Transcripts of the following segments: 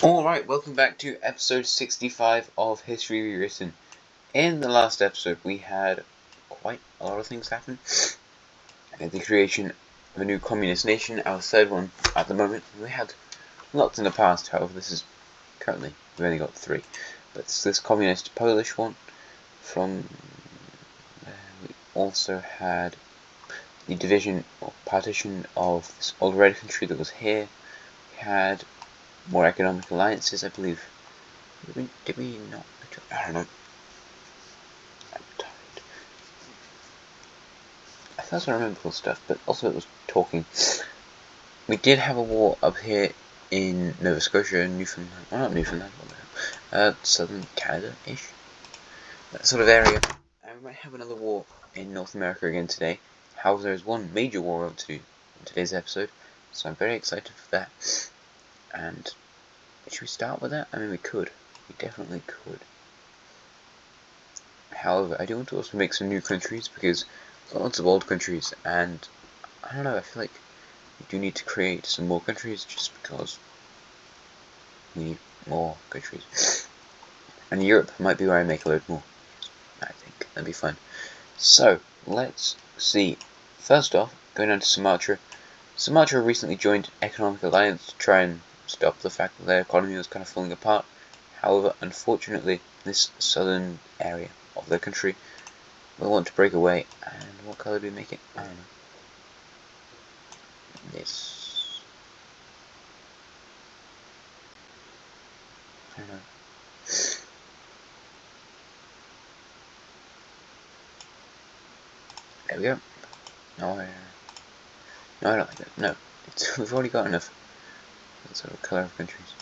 Alright, welcome back to episode 65 of History Rewritten. In the last episode, we had quite a lot of things happen. The creation of a new communist nation, our third one at the moment. We had lots in the past, however, this is currently, we've only got 3. But it's this communist Polish one. From we also had the division or partition of this old red country that was here. We had more economic alliances, I believe. Did we not? I don't know. I'm tired. I thought I remembered all stuff, but also it was talking. We did have a war up here in Nova Scotia and Newfoundland. Well, not Newfoundland, what the hell? Southern Canada-ish. That sort of area. And we might have another war in North America again today. However, there is one major war up to in today's episode, so I'm very excited for that. And should we start with that? I mean, we could. We definitely could. However, I do want to also make some new countries because there's lots of old countries, and I don't know, I feel like we do need to create some more countries just because we need more countries. And Europe might be where I make a load more. I think that'd be fun. So, let's see. First off, going down to Sumatra. Sumatra recently joined Economic Alliance to try and stop the fact that their economy was kind of falling apart. However, unfortunately, this southern area of the country will want to break away. And what color do we make it? I don't know. This. I don't know. There we go. No, I don't like that. No, we've already got enough. That sort of color of countries.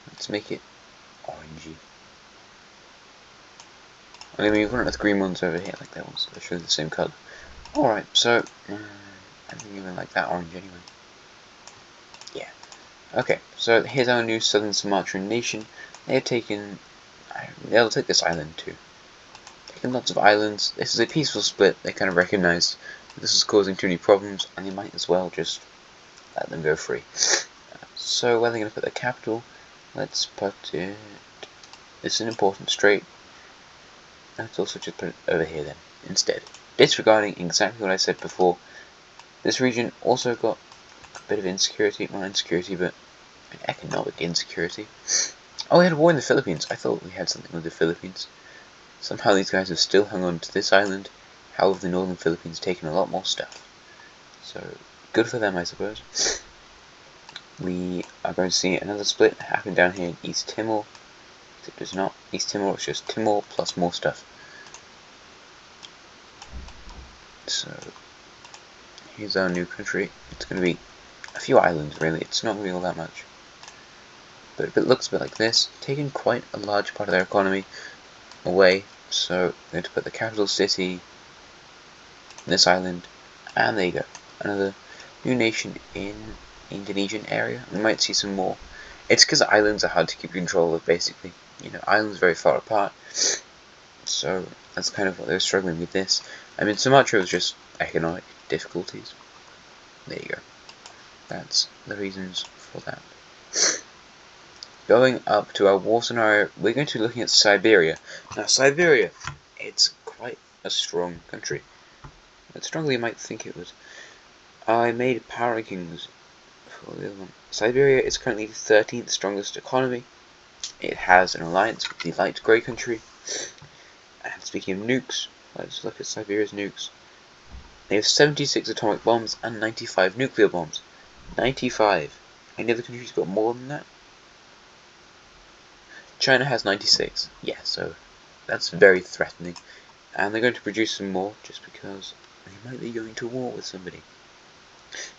Let's make it orangey. I mean, we've got enough green ones over here, like that one's. They're showing the same color. Alright, so I don't even like that orange anyway. Yeah. Okay, so here's our new southern Sumatran nation. They'll take this island too. Taking lots of islands. This is a peaceful split. They kind of recognized this is causing too many problems, and they might as well just let them go free. So where they're going to put their capital, let's put it. It's an important strait. Let's also just put it over here then instead. Disregarding exactly what I said before, this region also got a bit of insecurity. Not insecurity, but economic insecurity. Oh, we had a war in the Philippines. I thought we had something with the Philippines. Somehow these guys have still hung on to this island. However, the northern Philippines have taken a lot more stuff. So, good for them, I suppose. We are going to see another split happen down here in East Timor. It does not. East Timor is just Timor plus more stuff. So, here's our new country. It's going to be a few islands, really. It's not really all that much. But if it looks a bit like this, taking quite a large part of their economy away. So, we're going to put the capital city in this island. And there you go. Another new nation in Indonesian area. We might see some more. It's because islands are hard to keep control of, basically. You know, islands are very far apart. So, that's kind of what they were struggling with this. I mean, Sumatra was just economic difficulties. There you go. That's the reasons for that. Going up to our war scenario, we're going to be looking at Siberia. Now, Siberia, it's quite a strong country. As strongly you might think it was. I made power rankings for the other one. Siberia is currently the 13th strongest economy. It has an alliance with the light grey country. And speaking of nukes, let's look at Siberia's nukes. They have 76 atomic bombs and 95 nuclear bombs. 95. Any other countries got more than that? China has 96. Yeah, so that's very threatening. And they're going to produce some more just because they might be going to war with somebody.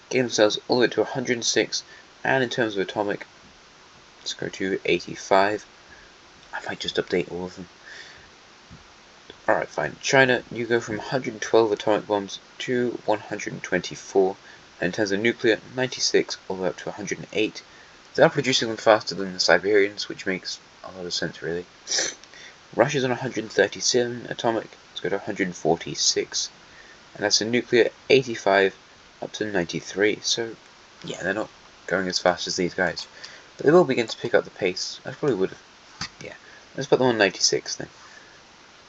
Getting themselves all the way to 106. And in terms of atomic, let's go to 85. I might just update all of them. Alright, fine. China, you go from 112 atomic bombs to 124. And in terms of nuclear, 96 all the way up to 108. They are producing them faster than the Siberians, which makes a lot of sense, really. Russia's on 137 atomic. Let's go to 146. And that's a nuclear 85 up to 93. So, yeah, they're not going as fast as these guys. But they will begin to pick up the pace. I probably would have. Yeah. Let's put them on 96 then.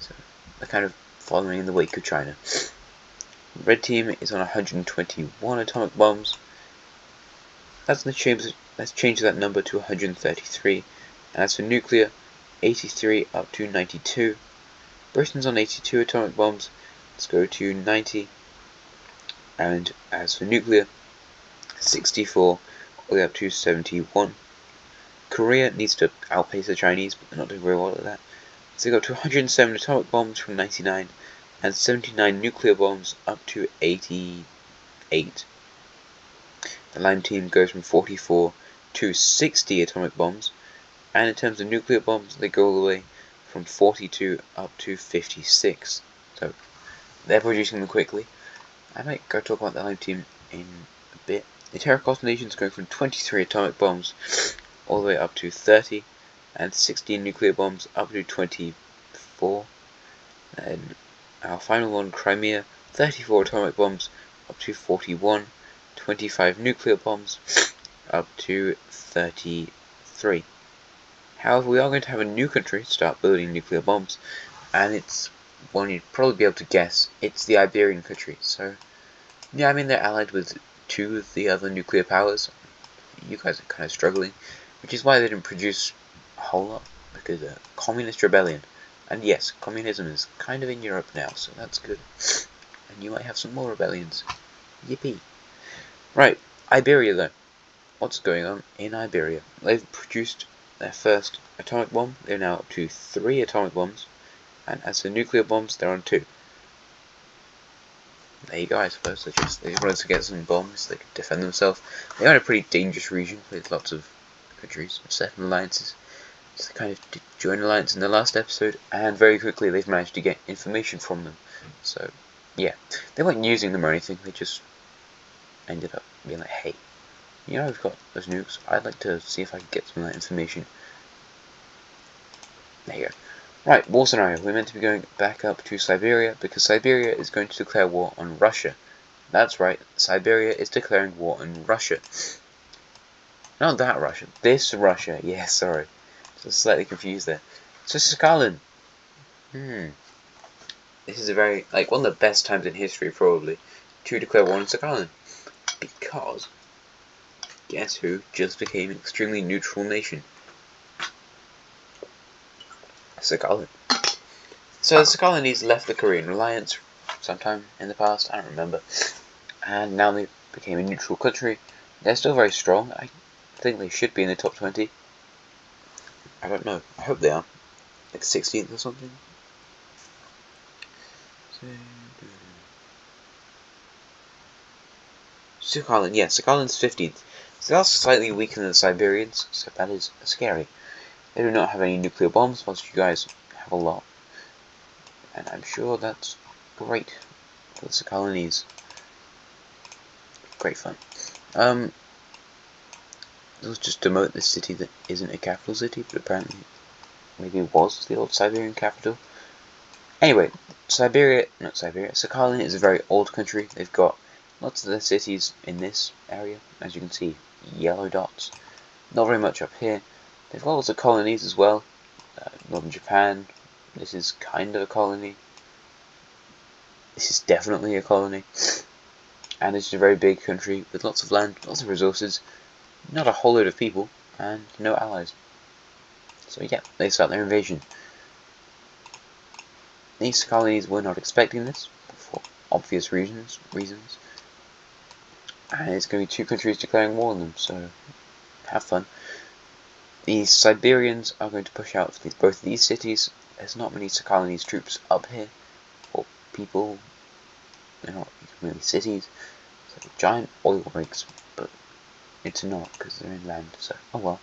So they're kind of following in the wake of China. Red team is on 121 atomic bombs. Let's change that number to 133. And as for nuclear, 83 up to 92. Britain's on 82 atomic bombs. Let's go to 90. And as for nuclear, 64 all the way up to 71. Korea needs to outpace the Chinese, but they're not doing very well at that. So they got to 107 atomic bombs from 99, and 79 nuclear bombs up to 88. The Lime team goes from 44 to 60 atomic bombs, and in terms of nuclear bombs, they go all the way from 42 up to 56. So they're producing them quickly. I might go talk about the Lime team in a bit. The Terracotta Nation's going from 23 atomic bombs all the way up to 30, and 16 nuclear bombs up to 24. And our final one, Crimea, 34 atomic bombs up to 41, 25 nuclear bombs up to 33. However, we are going to have a new country start building nuclear bombs, and it's one you'd probably be able to guess. It's the Iberian country. So, yeah, I mean, they're allied with 2 of the other nuclear powers. You guys are kind of struggling, which is why they didn't produce a whole lot, because communist rebellion. And yes, communism is kind of in Europe now, so that's good. And you might have some more rebellions. Yippee. Right, Iberia though. What's going on in Iberia? They've produced their first atomic bomb. They're now up to 3 atomic bombs. And as for nuclear bombs, they're on 2. There you go, I suppose. They just wanted to get some bombs. They could defend themselves. They're in a pretty dangerous region with lots of countries, certain alliances. So they kind of did join alliance in the last episode, and very quickly they've managed to get information from them. So, yeah. They weren't using them or anything, they just ended up being like, hey, you know, we've got those nukes. I'd like to see if I can get some of that information. There you go. Right, war scenario. We're meant to be going back up to Siberia, because Siberia is going to declare war on Russia. That's right, Siberia is declaring war on Russia. Not that Russia, this Russia. Yeah, sorry. So slightly confused there. So Sakhalin. This is a very, like, one of the best times in history, probably, to declare war on Sakhalin. Because, guess who just became an extremely neutral nation? Sakhalin. So the Sakhalinese left the Korean alliance sometime in the past, I don't remember. And now they became a neutral country. They're still very strong. I think they should be in the top 20. I don't know. I hope they are. Like 16th or something. Sakhalin, yeah, Sakhalin's 15th. So that's slightly weaker than the Siberians, so that is scary. They do not have any nuclear bombs, whilst you guys have a lot. And I'm sure that's great for the Sakhalinese. Great fun. Let's just demote this city that isn't a capital city, but apparently maybe it was the old Siberian capital. Anyway, Sakhalin is a very old country. They've got lots of their cities in this area, as you can see, yellow dots. Not very much up here. They've got lots of colonies as well. Northern Japan, this is kind of a colony. This is definitely a colony. And it's a very big country with lots of land, lots of resources, not a whole load of people, and no allies. So yeah, they start their invasion. These colonies were not expecting this, for obvious reasons. And it's going to be 2 countries declaring war on them, so have fun. The Siberians are going to push out for both of these cities. There's not many Sakhalinese troops up here, or people. They're not really cities. It's like giant oil rigs, but it's not because they're inland, so oh well.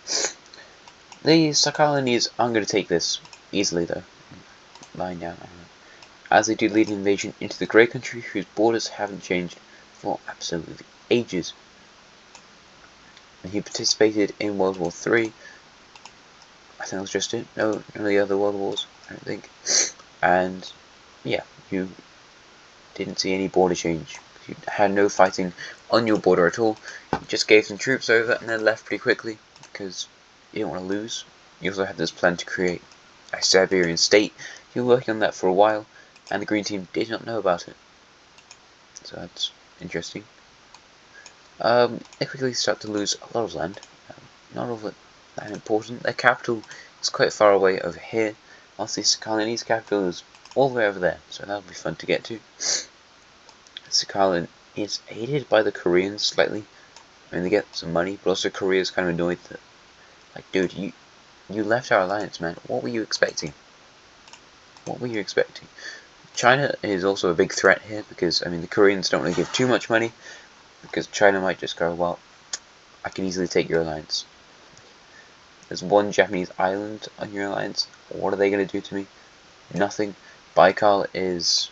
The Sakhalinese aren't going to take this easily though. Lying down, as they do lead an invasion into the Grey Country, whose borders haven't changed for absolutely ages. And he participated in World War III. I think that was just it. No, none of the other World Wars, I don't think. And yeah, you didn't see any border change. You had no fighting on your border at all. You just gave some troops over and then left pretty quickly because you didn't want to lose. You also had this plan to create a Siberian state. You were working on that for a while, and the Green Team did not know about it. So that's interesting. They quickly start to lose a lot of land. Not all of it that important. Their capital is quite far away over here, whilst the Sakhalinese capital is all the way over there, so that'll be fun to get to. Sakhalin is aided by the Koreans slightly. I mean, they get some money, but also Korea's kind of annoyed that, like, dude, you left our alliance, man. What were you expecting? What were you expecting? China is also a big threat here because, I mean, the Koreans don't really give too much money because China might just go, well, I can easily take your alliance. There's one Japanese island on your alliance. What are they going to do to me? Nothing. Baikal it's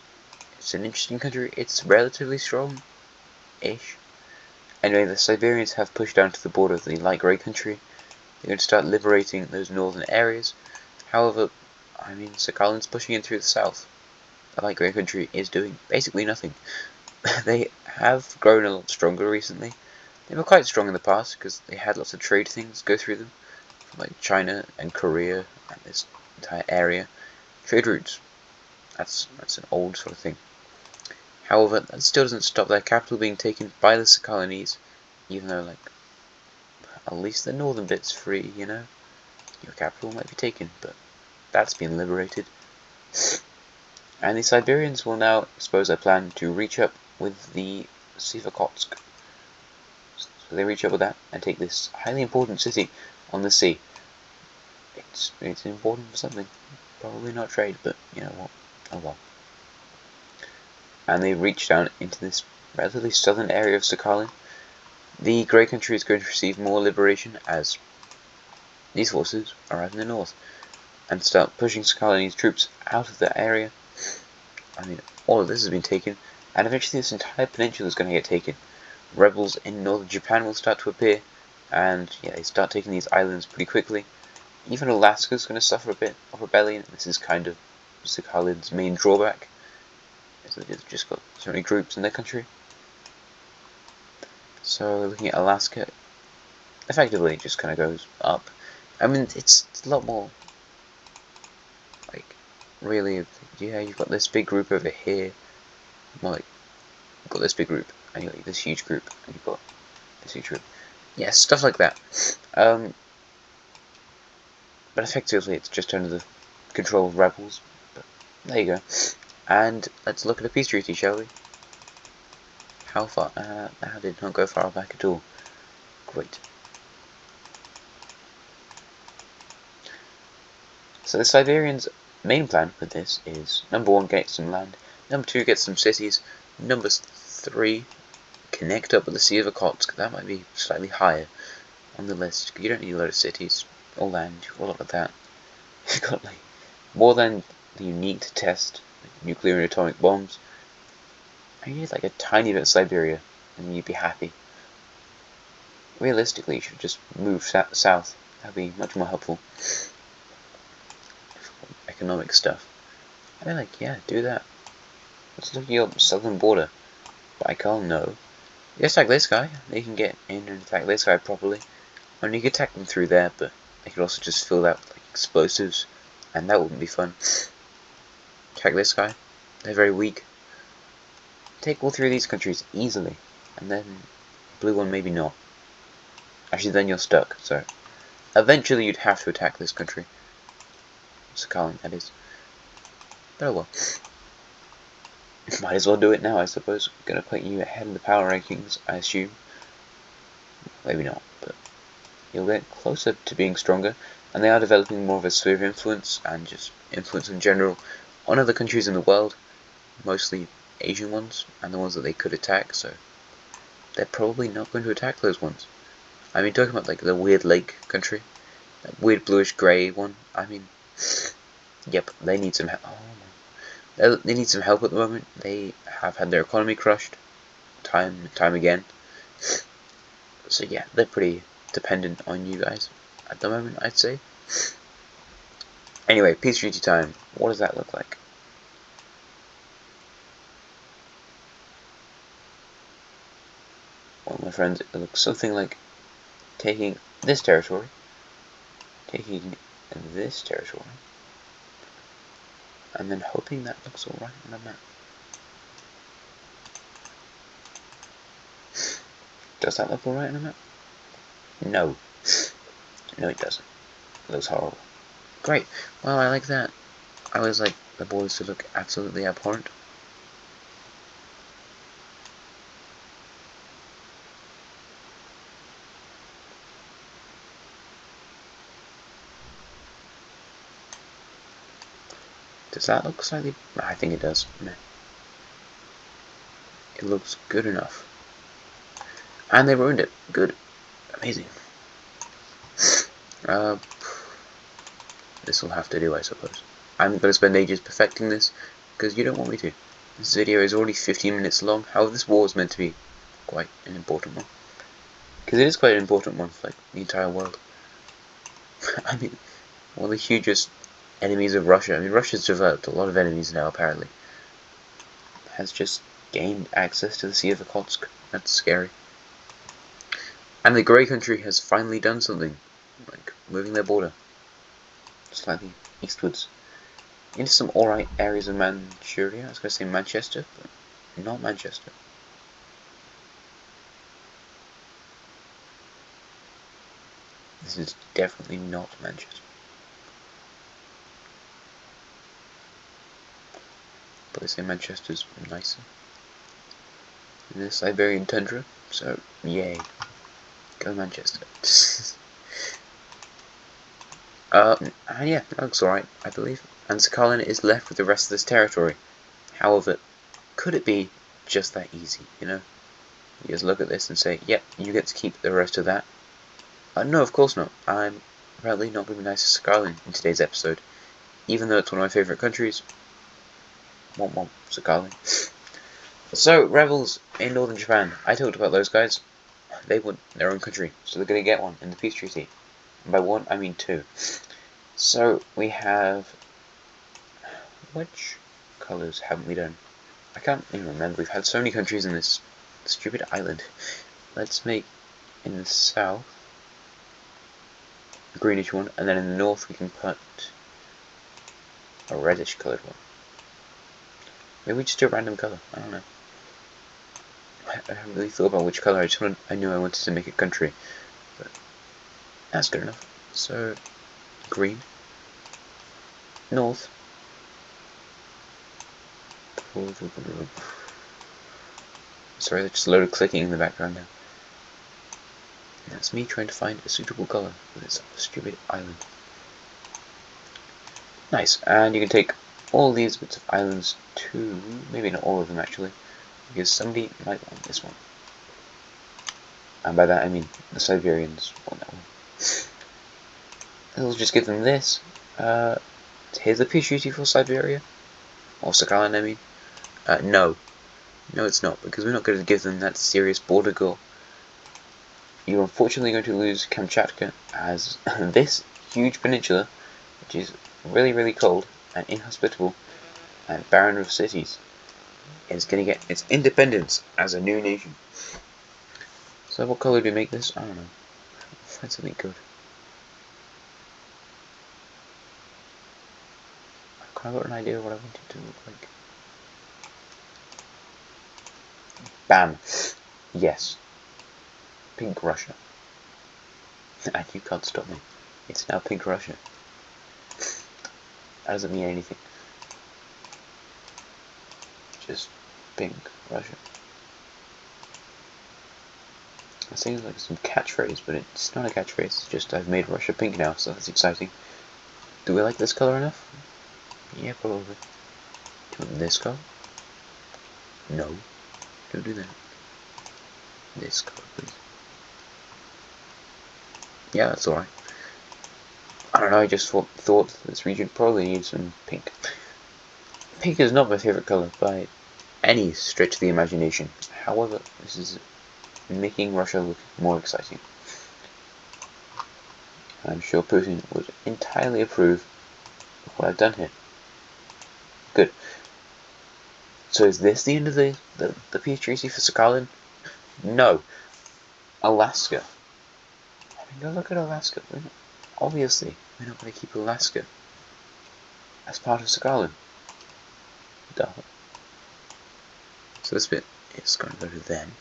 an interesting country. It's relatively strong-ish. Anyway, the Siberians have pushed down to the border of the light grey country. They're going to start liberating those northern areas. However, I mean, Sakhalin's pushing in through the south. The light grey country is doing basically nothing. They have grown a lot stronger recently. They were quite strong in the past because they had lots of trade things go through them, from like China and Korea and this entire area. Trade routes. That's an old sort of thing. However, that still doesn't stop their capital being taken by the Sakhalinese, even though, like, at least the northern bit's free, you know? Your capital might be taken, but that's been liberated. And the Siberians will now expose their plan to reach up with the Sivakotsk. So they reach up with that and take this highly important city on the sea. It's important for something. Probably not trade, but you know what? Oh well. And they reach down into this relatively southern area of Sakhalin. The Grey Country is going to receive more liberation as these forces arrive in the north and start pushing Sakhalinese troops out of that area. I mean, all of this has been taken, and eventually this entire peninsula is going to get taken. Rebels in northern Japan will start to appear, and yeah, they start taking these islands pretty quickly. Even Alaska is going to suffer a bit of rebellion. This is kind of Sakhalin's main drawback, is that they've just got so many groups in their country. So looking at Alaska, effectively it just kind of goes up. I mean, it's a lot more, like, really, yeah, you've got this big group over here, more like, you've got this big group, and you've got this huge group, and you've got this huge group. Yeah, stuff like that. But effectively it's just under the control of rebels. But there you go. And let's look at a peace treaty, shall we? How far? That did not go far back at all. Great. So the Siberians' main plan with this is, number 1, get some land, number 2, get some cities, number 3, connect up with the Sea of Okhotsk. That might be slightly higher on the list, because you don't need a lot of cities or land, you've got a lot of that. You've got like more than you need to test nuclear and atomic bombs. And you need like a tiny bit of Siberia, and you'd be happy. Realistically, you should just move south. That'd be much more helpful. Economic stuff. I mean, like, yeah, do that. Let's look at your southern border. Baikal, no. You attack this guy, they can get in and attack this guy properly. I mean, you could attack them through there, but they could also just fill that with like, explosives, and that wouldn't be fun. Attack this guy, they're very weak. Take all 3 of these countries easily, and then blue one maybe not. Actually, then you're stuck, so eventually you'd have to attack this country. Sakhalin, that is. But oh well. Might as well do it now, I suppose. Gonna put you ahead of the power rankings, I assume. Maybe not, but you'll get closer to being stronger, and they are developing more of a sphere of influence, and just influence in general, on other countries in the world, mostly Asian ones, and the ones that they could attack, so they're probably not going to attack those ones. I mean, talking about like the weird lake country, that weird bluish grey one, I mean, yep, they need some help. Oh, they need some help at the moment. They have had their economy crushed time and time again. So yeah, they're pretty dependent on you guys at the moment, I'd say. Anyway, peace treaty time. What does that look like? friends, it looks something like taking this territory, taking this territory, and then hoping that looks alright on a map. Does that look alright on a map? No. No, it doesn't. It looks horrible. Great. Well, I like that. I always like the borders to look absolutely abhorrent. Does that look slightly... I think it does. It looks good enough. And they ruined it. Good. Amazing. This will have to do, I suppose. I'm going to spend ages perfecting this, because you don't want me to. This video is already 15 minutes long. However, this war is meant to be quite an important one. Because it is quite an important one for, like, the entire world. I mean, one of the hugest enemies of Russia. I mean, Russia's developed a lot of enemies now, apparently. Has just gained access to the Sea of Okhotsk. That's scary. And the Grey Country has finally done something, like moving their border slightly eastwards into some alright areas of Manchuria. I was going to say Manchester, but not Manchester. This is definitely not Manchester. But they say Manchester's nicer in the Siberian tundra, so yay. Go Manchester. And yeah, that looks alright, I believe. And Sakhalin is left with the rest of this territory. However, could it be just that easy, you know? You just look at this and say, yep, you get to keep the rest of that. No, of course not. I'm apparently not going to be nice to Sakhalin in today's episode. Even though it's one of my favourite countries. Womp Sakhalin. So, rebels in northern Japan. I talked about those guys. They want their own country, so they're going to get one in the peace treaty. And by one, I mean two. So, we have... Which colours haven't we done? I can't even remember. We've had so many countries in this stupid island. Let's make, in the south, a greenish one, and then in the north we can put a reddish coloured one. Maybe we just do a random colour. I don't know. I haven't really thought about which colour. I knew I wanted to make a country, but that's good enough. So, green, north. Sorry, there's just a load of clicking in the background now. And that's me trying to find a suitable colour for this stupid island. Nice, and you can take all these bits of islands too. Maybe not all of them actually, because somebody might want this one. And by that I mean the Siberians want that one. We'll just give them this. Here's the peace treaty for Siberia. Or Sakhalin, I mean. No. No, it's not, because we're not going to give them that serious border goal. You're unfortunately going to lose Kamchatka as this huge peninsula, which is really, really cold and inhospitable and barren of cities, is going to get its independence as a new nation. So what colour do we make this? I don't know. Find something good. I've kind of got an idea of what I want it to look like. Bam! Yes. Pink Russia. And you can't stop me. It's now Pink Russia. That doesn't mean anything. Just Pink Russia. I think it's like some catchphrase, but it's not a catchphrase. It's just I've made Russia pink now, so that's exciting. Do we like this color enough? Yeah, probably. Do you want this color? No. Don't do that. This color, please. Yeah, that's alright. I don't know, I just thought this region probably needs some pink. Pink is not my favourite colour by any stretch of the imagination. However, this is making Russia look more exciting. I'm sure Putin would entirely approve of what I've done here. Good. So is this the end of the peace treaty for Sakhalin? No. Alaska. I mean, go look at Alaska. Obviously, we're not going to keep Alaska as part of Scotland. Duh. So this bit is going to go to them.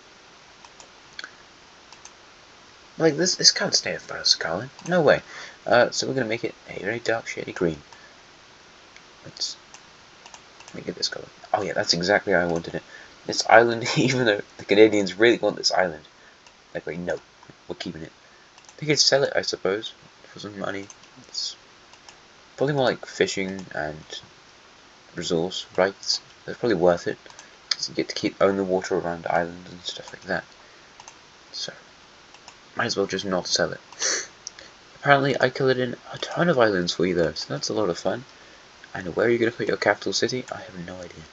Like, this can't stay as part of Scotland. No way. So we're going to make it a very dark shady green. Let's make it this color. Oh yeah, that's exactly how I wanted it. This island, even though the Canadians really want this island. Like, wait, no. We're keeping it. They could sell it, I suppose, for some money. It's probably more like fishing and resource rights. It's probably worth it. Because you get to own the water around the island and stuff like that. So, might as well just not sell it. Apparently, I coloured in a ton of islands for you though, so that's a lot of fun. And where are you going to put your capital city? I have no idea.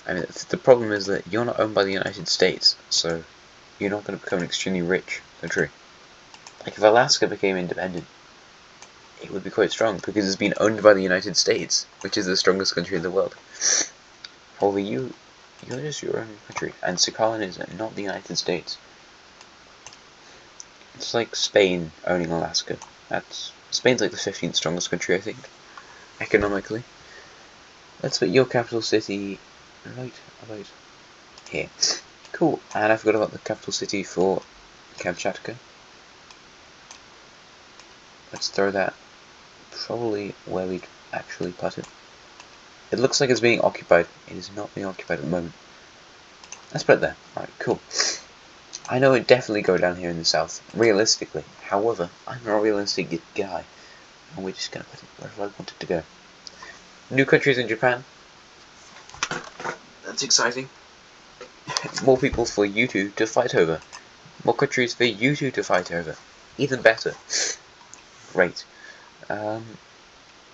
I mean, the problem is that you're not owned by the United States, so you're not going to become an extremely rich country. Like, if Alaska became independent, it would be quite strong, because it's been owned by the United States, which is the strongest country in the world. However, you're just your own country, and Sakhalin is not the United States. It's like Spain owning Alaska. Spain's like the 15th strongest country, I think, economically. Let's put your capital city right about here. Cool, and I forgot about the capital city for Kamchatka. Let's throw that probably where we'd actually put it. It looks like it's being occupied. It is not being occupied at the moment. Let's put it there. Alright, cool. I know it'd definitely go down here in the south, realistically. However, I'm a realistic guy, and we're just going to put it wherever I want it to go. New countries in Japan. That's exciting. More people for you two to fight over. More countries for you two to fight over. Even better. Great. I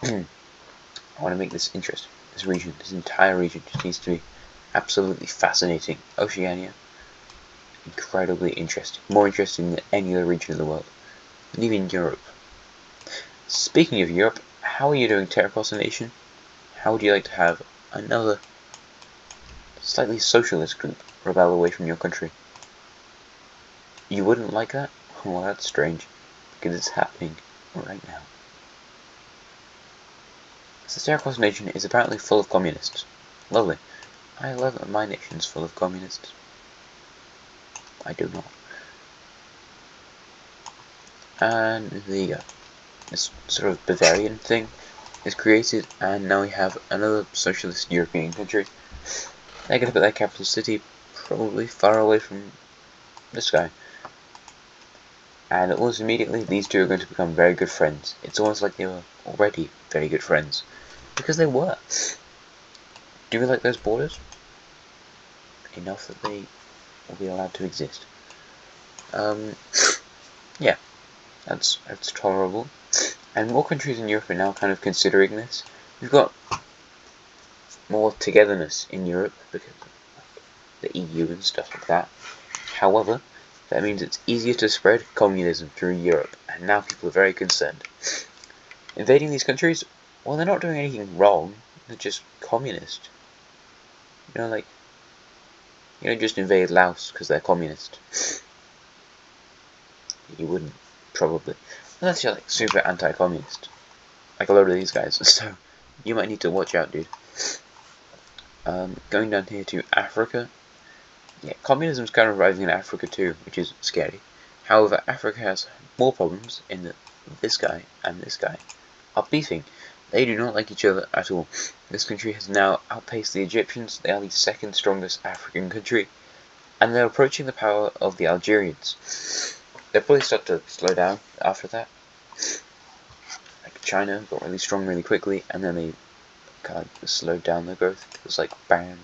want to make this interesting. This region, this entire region, just needs to be absolutely fascinating. Oceania. Incredibly interesting. More interesting than any other region of the world. And even Europe. Speaking of Europe, how are you doing, Terracotta Nation? How would you like to have another slightly socialist group rebel away from your country? You wouldn't like that? Well, that's strange, because it's happening right now. So Terracotta Nation is apparently full of communists. Lovely. I love that my nation's full of communists. I do not. And there you go. This sort of Bavarian thing is created, and now we have another socialist European country. They're going to put their capital city probably far away from this guy. And almost immediately, these two are going to become very good friends. It's almost like they were already very good friends. Because they were. Do we like those borders? Enough that they will be allowed to exist. Yeah, that's tolerable. And more countries in Europe are now kind of considering this. We've got more togetherness in Europe because of the EU and stuff like that. However, that means it's easier to spread communism through Europe, and now people are very concerned. Invading these countries, well, they're not doing anything wrong, they're just communist. You know, like, you don't just invade Laos because they're communist. You wouldn't, probably. Unless you're, like, super anti-communist. Like a lot of these guys, so you might need to watch out, dude. Going down here to Africa. Yeah, communism's kind of rising in Africa too, which is scary. However, Africa has more problems in that this guy and this guy are beefing. They do not like each other at all. This country has now outpaced the Egyptians. They are the second strongest African country, and they're approaching the power of the Algerians. They'll probably start to slow down after that. Like China got really strong really quickly, and then they kind of slowed down their growth. It was like bam.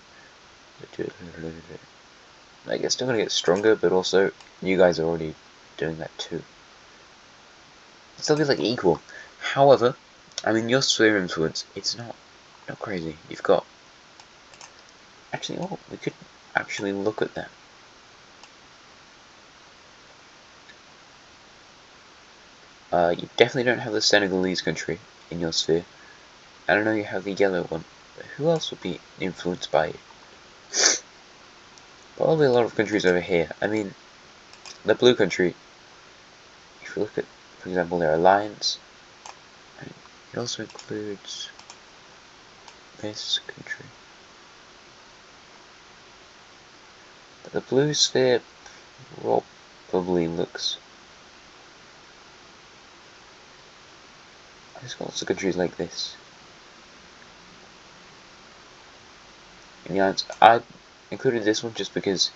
Like, it's still gonna get stronger, but also you guys are already doing that too. It's still be like equal. However, I mean, your sphere of influence, it's not crazy. You've got actually, oh, we could actually look at that. You definitely don't have the Senegalese country in your sphere. I don't know you have the yellow one, but who else would be influenced by you? Probably a lot of countries over here. I mean, the blue country, if you look at, for example, their alliance, it also includes this country. But the blue sphere probably looks... There's lots of countries like this. In the alliance, I included this one just because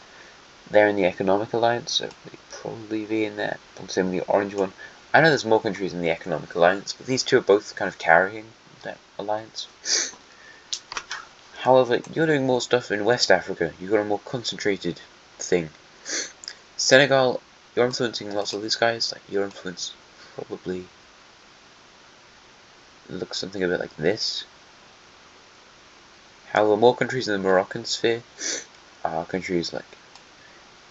they're in the economic alliance, so they'd probably be in there. Same with the orange one. I know there's more countries in the economic alliance, but these two are both kind of carrying that alliance. However, you're doing more stuff in West Africa. You've got a more concentrated thing. Senegal, you're influencing lots of these guys. Like, your influence probably looks something a bit like this. However, more countries in the Moroccan sphere are countries like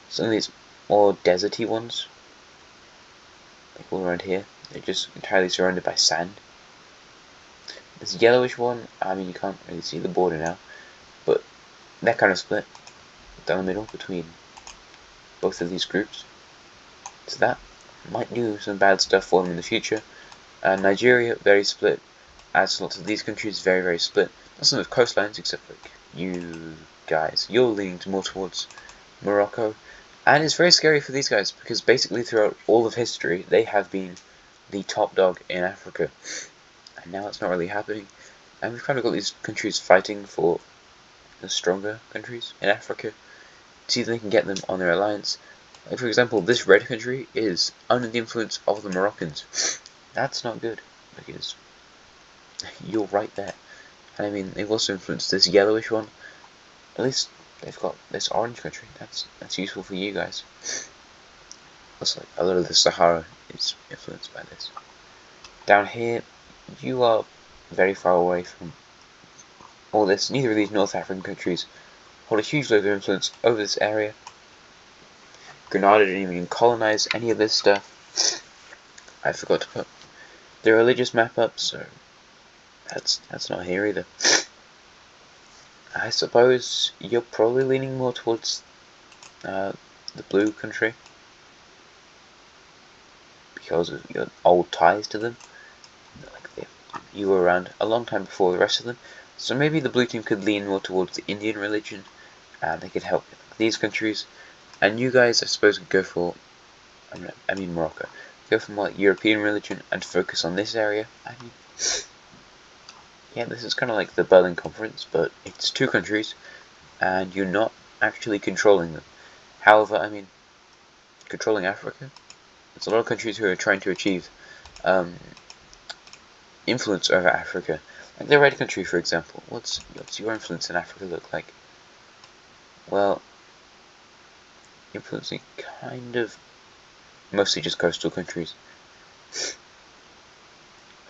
some of these more deserty ones, like all around here. They're just entirely surrounded by sand. This yellowish one, I mean, you can't really see the border now, but they're kind of split down the middle between both of these groups. So that might do some bad stuff for them in the future. Nigeria, very split, as lots of these countries, very, very split. Not some of coastlines, except like you guys. You're leaning more towards Morocco. And it's very scary for these guys, because basically throughout all of history, they have been the top dog in Africa. And now it's not really happening. And we've kind of got these countries fighting for the stronger countries in Africa, to see if they can get them on their alliance. Like, for example, this red country is under the influence of the Moroccans. That's not good, because you're right there. And I mean, they've also influenced this yellowish one. At least they've got this orange country. That's useful for you guys. Looks like a lot of the Sahara is influenced by this. Down here, you are very far away from all this. Neither of these North African countries hold a huge load of influence over this area. Grenada didn't even colonize any of this stuff. I forgot to put the religious map up, so that's not here either. I suppose you're probably leaning more towards the blue country because of your old ties to them. Like you were around a long time before the rest of them, so maybe the blue team could lean more towards the Indian religion, and they could help these countries. And you guys, I suppose, could go for, I mean Morocco, go for more like European religion and focus on this area. I mean, yeah, this is kind of like the Berlin Conference, but it's two countries, and you're not actually controlling them. However, I mean, controlling Africa, there's a lot of countries who are trying to achieve influence over Africa. Like the red country, for example. What's your influence in Africa look like? Well, influencing kind of mostly just coastal countries.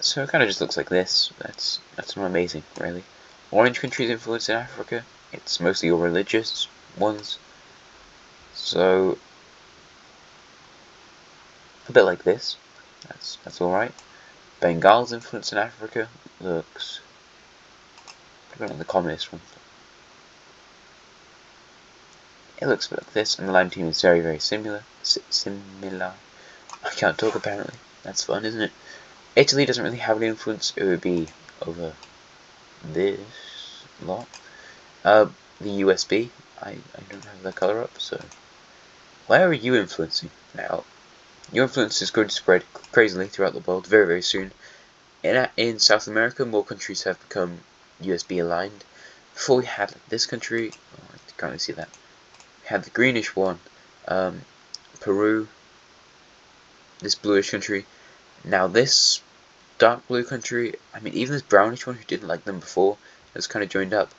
So it kind of just looks like this. That's not amazing, really. Orange countries' influence in Africa, it's mostly all religious ones. So a bit like this. That's alright. Bengal's influence in Africa looks like the communist one. It looks a bit like this, and the Lime team is very, very similar. I can't talk apparently. That's fun, isn't it? Italy doesn't really have any influence. It would be over this lot. The USB. I don't have the color up, so where are you influencing now? Your influence is going to spread crazily throughout the world very, very soon. In South America, more countries have become USB aligned. Before we had this country, oh, I can't really see that. We had the greenish one, Peru, this bluish country. Now this dark blue country, I mean even this brownish one who didn't like them before, has kind of joined up.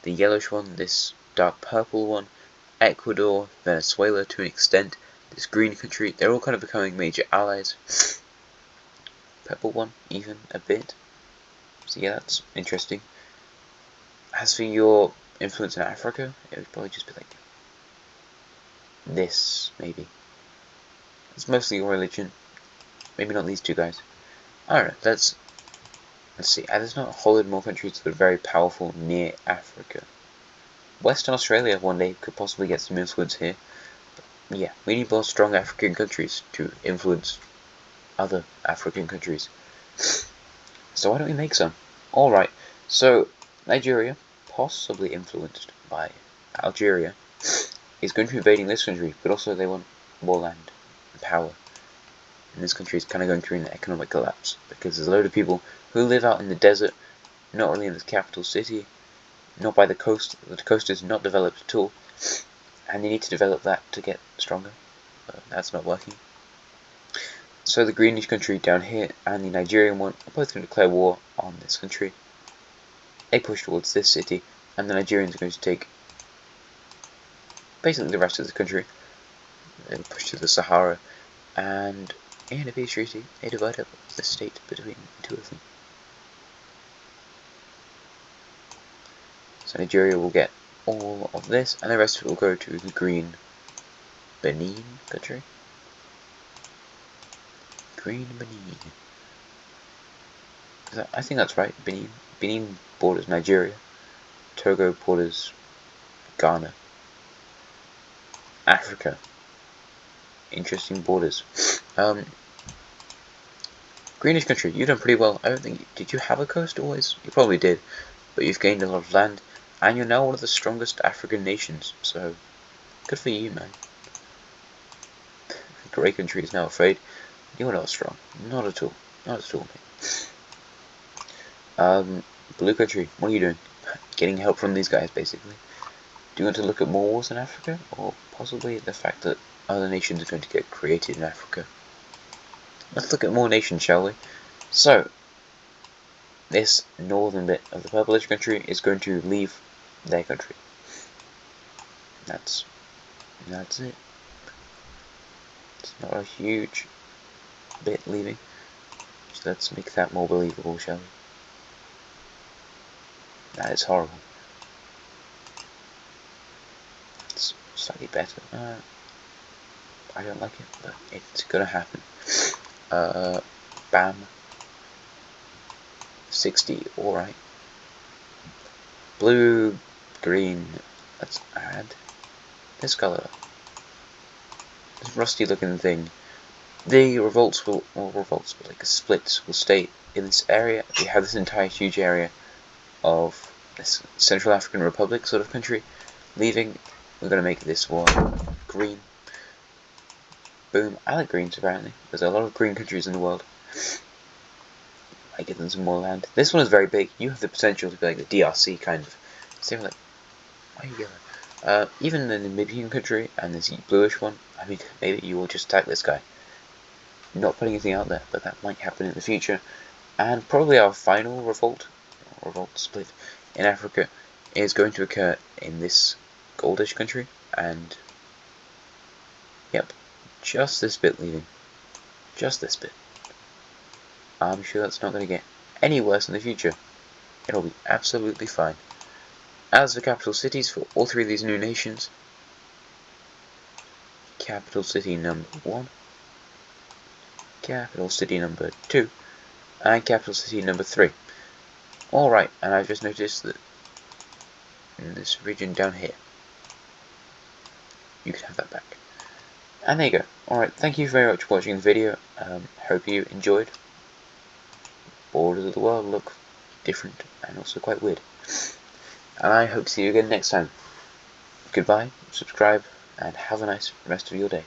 The yellowish one, this dark purple one, Ecuador, Venezuela to an extent, this green country, they're all kind of becoming major allies. Purple one, even a bit. So yeah, that's interesting. As for your influence in Africa, it would probably just be like this, maybe. It's mostly your religion. Maybe not these two guys. I don't know, let's see. There's not a whole lot more countries that are very powerful near Africa. Western Australia one day could possibly get some influence here. But yeah, we need more strong African countries to influence other African countries. So why don't we make some? Alright, so Nigeria, possibly influenced by Algeria, is going to be invading this country, but also they want more land and power. And this country is kind of going through an economic collapse because there's a load of people who live out in the desert, not really in the capital city, not by the coast. The coast is not developed at all, and they need to develop that to get stronger. But that's not working. So the greenish country down here and the Nigerian one are both going to declare war on this country. They push towards this city, and the Nigerians are going to take basically the rest of the country. They'll push to the Sahara, and in a peace treaty, they divide up the state between the two of them. So Nigeria will get all of this, and the rest of it will go to the green Benin country. Green Benin. I think that's right. Benin. Benin borders Nigeria. Togo borders Ghana. Africa. Interesting borders. Greenish country, you've done pretty well. I don't think. Did you have a coast always? You probably did, but you've gained a lot of land, and you're now one of the strongest African nations. So, good for you, man. The grey country is now afraid. You're not strong. Not at all. Not at all, mate. Blue country, what are you doing? Getting help from these guys, basically. Do you want to look at more wars in Africa? Or possibly the fact that other nations are going to get created in Africa? Let's look at more nations, shall we? So, this northern bit of the purplish country is going to leave their country. That's it. It's not a huge bit leaving. So let's make that more believable, shall we? That is horrible. It's slightly better. I don't like it, but it's gonna happen. Bam. 60, alright. Blue, green, let's add this color. This rusty looking thing. The revolts will, or revolts, but like splits will stay in this area. We have this entire huge area of this Central African Republic sort of country leaving. We're going to make this one green. Boom. I like greens apparently. There's a lot of green countries in the world. I give them some more land. This one is very big. You have the potential to be like the DRC kind of. So like, why are you yellow? Even the Namibian country and this bluish one, I mean, maybe you will just attack this guy. Not putting anything out there, but that might happen in the future. And probably our final revolt split in Africa is going to occur in this goldish country, and yep, just this bit leaving. Just this bit. I'm sure that's not going to get any worse in the future. It'll be absolutely fine. As the capital cities for all three of these new nations, capital city number 1, capital city number 2, and capital city number 3. Alright, and I've just noticed that in this region down here, you can have that back. And there you go. Alright, thank you very much for watching the video. Hope you enjoyed. Borders of the world look different and also quite weird. And I hope to see you again next time. Goodbye, subscribe, and have a nice rest of your day.